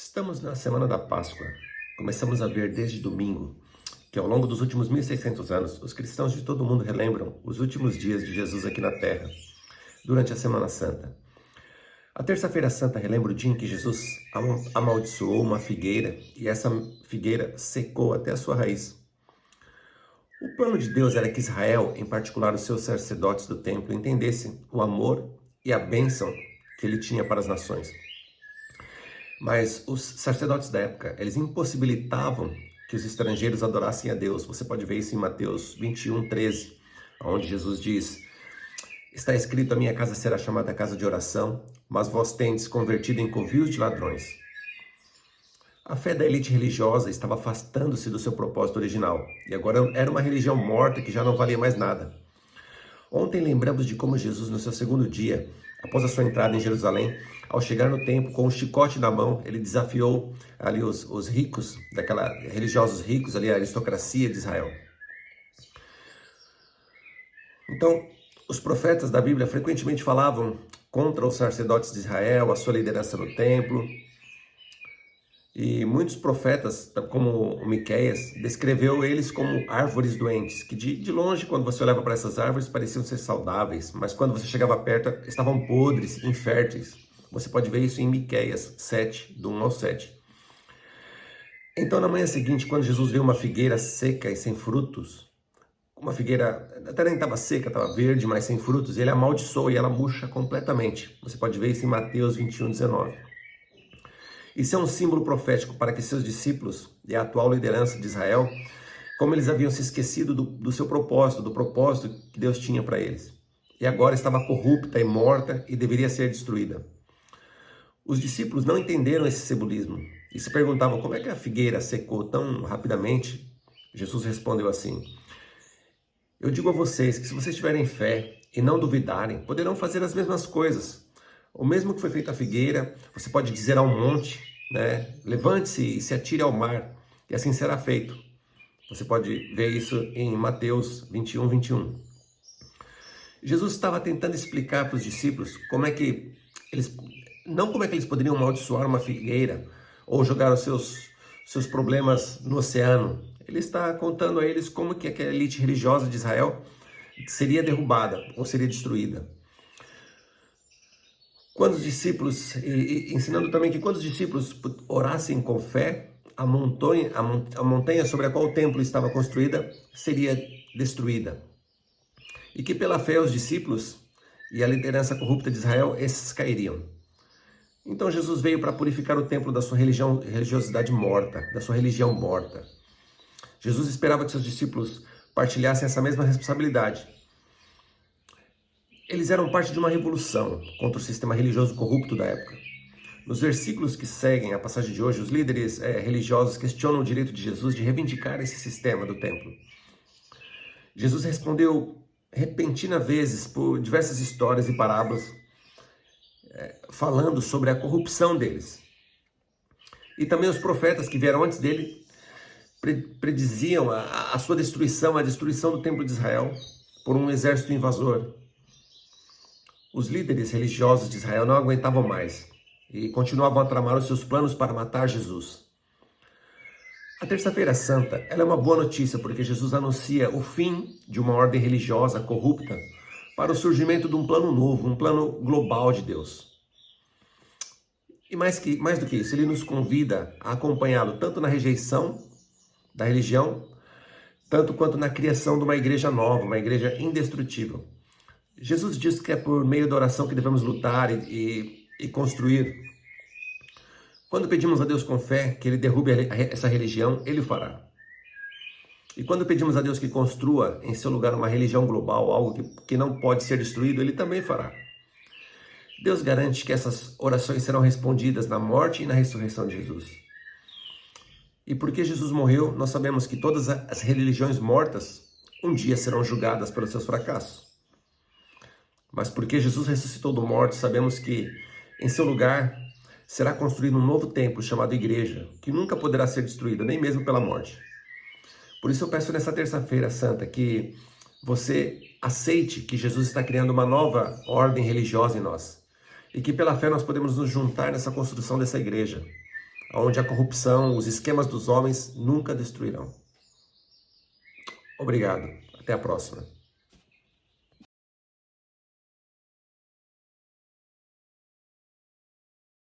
Estamos na semana da Páscoa. Começamos a ver desde domingo que ao longo dos últimos 1600 anos, os cristãos de todo o mundo relembram os últimos dias de Jesus aqui na Terra, durante a Semana Santa. A Terça-feira Santa relembra o dia em que Jesus amaldiçoou uma figueira e essa figueira secou até a sua raiz. O plano de Deus era que Israel, em particular os seus sacerdotes do templo, entendessem o amor e a bênção que ele tinha para as nações. Mas os sacerdotes da época, eles impossibilitavam que os estrangeiros adorassem a Deus. Você pode ver isso em Mateus 21:13, onde Jesus diz: está escrito, a minha casa será chamada casa de oração, mas vós tendes convertido em covios de ladrões. A fé da elite religiosa estava afastando-se do seu propósito original, e agora era uma religião morta que já não valia mais nada. Ontem lembramos de como Jesus, no seu segundo dia, após a sua entrada em Jerusalém, ao chegar no templo com um chicote na mão, ele desafiou ali os ricos, religiosos ricos, ali a aristocracia de Israel. Então, os profetas da Bíblia frequentemente falavam contra os sacerdotes de Israel, a sua liderança no templo. E muitos profetas, como o Miqueias, descreveu eles como árvores doentes, que de longe, quando você olhava para essas árvores, pareciam ser saudáveis, mas quando você chegava perto, estavam podres, inférteis. Você pode ver isso em Miqueias 7, do 1 ao 7. Então, na manhã seguinte, quando Jesus viu uma figueira seca e sem frutos, uma figueira até nem estava seca, estava verde, mas sem frutos, ele amaldiçoou e ela murcha completamente. Você pode ver isso em Mateus 21:19. Isso é um símbolo profético para que seus discípulos e a atual liderança de Israel, como eles haviam se esquecido do seu propósito, do propósito que Deus tinha para eles. E agora estava corrupta e morta e deveria ser destruída. Os discípulos não entenderam esse simbolismo e se perguntavam como é que a figueira secou tão rapidamente. Jesus respondeu assim: eu digo a vocês que se vocês tiverem fé e não duvidarem, poderão fazer as mesmas coisas. O mesmo que foi feito à figueira, você pode dizer ao monte, né? Levante-se e se atire ao mar, e assim será feito. Você pode ver isso em Mateus 21:21. Jesus estava tentando explicar para os discípulos como é que eles poderiam amaldiçoar uma figueira ou jogar os seus problemas no oceano. Ele está contando a eles como que aquela elite religiosa de Israel seria derrubada ou seria destruída. Quando os discípulos, ensinando também que quando os discípulos orassem com fé, a montanha sobre a qual o templo estava construída seria destruída. E que pela fé os discípulos e a liderança corrupta de Israel, esses cairiam. Então Jesus veio para purificar o templo da sua religiosidade morta, da sua religião morta. Jesus esperava que seus discípulos partilhassem essa mesma responsabilidade. Eles eram parte de uma revolução contra o sistema religioso corrupto da época. Nos versículos que seguem a passagem de hoje, os líderes religiosos questionam o direito de Jesus de reivindicar esse sistema do templo. Jesus respondeu repentina vezes por diversas histórias e parábolas, falando sobre a corrupção deles. E também os profetas que vieram antes dele prediziam a sua destruição, a destruição do templo de Israel por um exército invasor. Os líderes religiosos de Israel não aguentavam mais e continuavam a tramar os seus planos para matar Jesus. A Terça-feira Santa ela é uma boa notícia porque Jesus anuncia o fim de uma ordem religiosa corrupta para o surgimento de um plano novo, um plano global de Deus. E mais do que isso, ele nos convida a acompanhá-lo tanto na rejeição da religião, tanto quanto na criação de uma igreja nova, uma igreja indestrutível. Jesus diz que é por meio da oração que devemos lutar e construir. Quando pedimos a Deus com fé que Ele derrube essa religião, Ele o fará. E quando pedimos a Deus que construa em seu lugar uma religião global, algo que não pode ser destruído, Ele também fará. Deus garante que essas orações serão respondidas na morte e na ressurreição de Jesus. E porque Jesus morreu, nós sabemos que todas as religiões mortas um dia serão julgadas pelos seus fracassos. Mas porque Jesus ressuscitou do morto, sabemos que em seu lugar será construído um novo templo chamado Igreja, que nunca poderá ser destruído, nem mesmo pela morte. Por isso eu peço nessa Terça-feira Santa que você aceite que Jesus está criando uma nova ordem religiosa em nós. E que pela fé nós podemos nos juntar nessa construção dessa igreja. onde a corrupção, os esquemas dos homens nunca destruirão. Obrigado. Até a próxima.